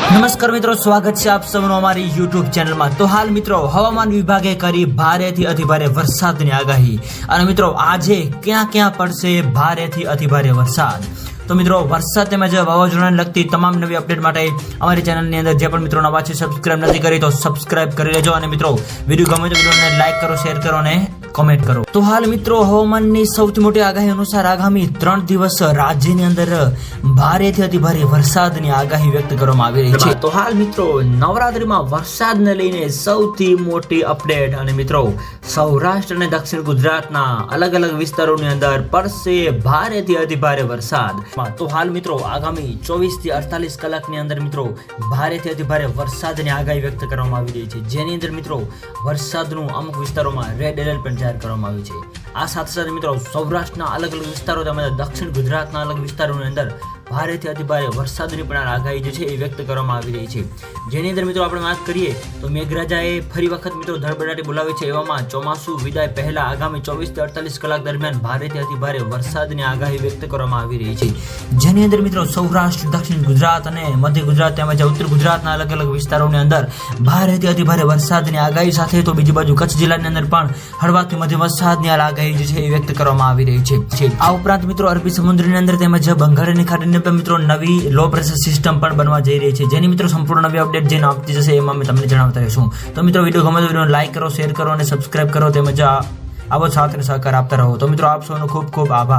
નમસ્કાર મિત્રો, સ્વાગત છે આપ સૌનું અમારી યુટ્યુબ ચેનલમાં। તો હાલ મિત્રો હવામાન વિભાગે કરી ભારેથી અતિભારે વરસાદની આગાહી। અને મિત્રો આજે ક્યાં ક્યાં પડશે ભારેથી અતિભારે વરસાદ। તો મિત્રો વરસાદ તેમજ વાવાઝોડાને લગતી તમામ નવી અપડેટ માટે અમારી ચેનલની અંદર જે પણ મિત્રો નવા છે સબસ્ક્રાઇબ નથી કરી તો સબસ્ક્રાઇબ કરી લેજો। અને મિત્રો વિડીયો ગમે તો વિડીયોને લાઈક કરો, શેર કરો અને કોમેન્ટ કરો। તો હાલ મિત્રો હવામાનની સૌથી મોટી આગાહી અનુસાર આગામી 3 દિવસ રાજ્યની અંદર ભારેથી અતિભારે વરસાદની આગાહી વ્યક્ત કરવામાં આવી રહી છે। તો હાલ મિત્રો નવરાત્રીમાં વરસાદને લઈને સૌથી મોટી અપડેટ। અને મિત્રો સૌરાષ્ટ્ર અને દક્ષિણ ગુજરાતના અલગ અલગ વિસ્તારોની અંદર પડશે ભારેથી અતિભારે વરસાદ। તો હાલ મિત્રો આગામી 24 થી 48 કલાકની અંદર મિત્રો ભારેથી અતિભારે વરસાદની આગાહી વ્યક્ત કરવામાં આવી રહી છે, જેની અંદર મિત્રો વરસાદનું અમુક વિસ્તારોમાં રેડ એલર્ટ પણ જાહેર કરવામાં આવ્યું છે। આ સાથે સાથે મિત્રો સૌરાષ્ટ્રના અલગ અલગ વિસ્તારો તેમજ દક્ષિણ ગુજરાતના અલગ વિસ્તારોની અંદર ભારેથી અતિભારે વરસાદની પણ આગાહી જે છે એ વ્યક્ત કરવામાં આવી રહી છે, જેની અંદર મિત્રો આપણે વાત કરીએ તો મેઘરાજાએ ફરી વખત મિત્રો ધડબડાટી બોલાવી છે। એવામાં ચોમાસું વિદાય પહેલા આગામી 24 થી 48 કલાક દરમિયાન ભારેથી અતિભારે વરસાદની આગાહી વ્યક્ત કરવામાં આવી રહી છે, જેની અંદર મિત્રો સૌરાષ્ટ્ર, દક્ષિણ ગુજરાત અને મધ્ય ગુજરાત તેમજ ઉત્તર ગુજરાતના અલગ અલગ વિસ્તારોની અંદર ભારેથી અતિભારે વરસાદની આગાહી સાથે તો બીજી બાજુ કચ્છ જિલ્લાની અંદર પણ હળવાથી મધ્યમ વરસાદની આગાહી જે છે એ વ્યક્ત કરવામાં આવી રહી છે। આ ઉપરાંત મિત્રો અરબી સમુદ્રની અંદર તેમજ બંગાળની ખાડીની મિત્રો નવી લો પ્રેશર સિસ્ટમ પણ બનવા જઈ રહી છે, જેની મિત્રો સંપૂર્ણ નવી અપડેટ જે આપતી જશે એમાં અમે તમને જણાવતા રહીશું। તો મિત્રો વિડીયો ગમે તો વિડીયોને લાઈક કરો, શેર કરો અને સબસ્ક્રાઇબ કરો તેમજ આવો સાથ અને સહકાર આપતા રહો। તો મિત્રો આપ સૌનો ખૂબ ખૂબ આભાર।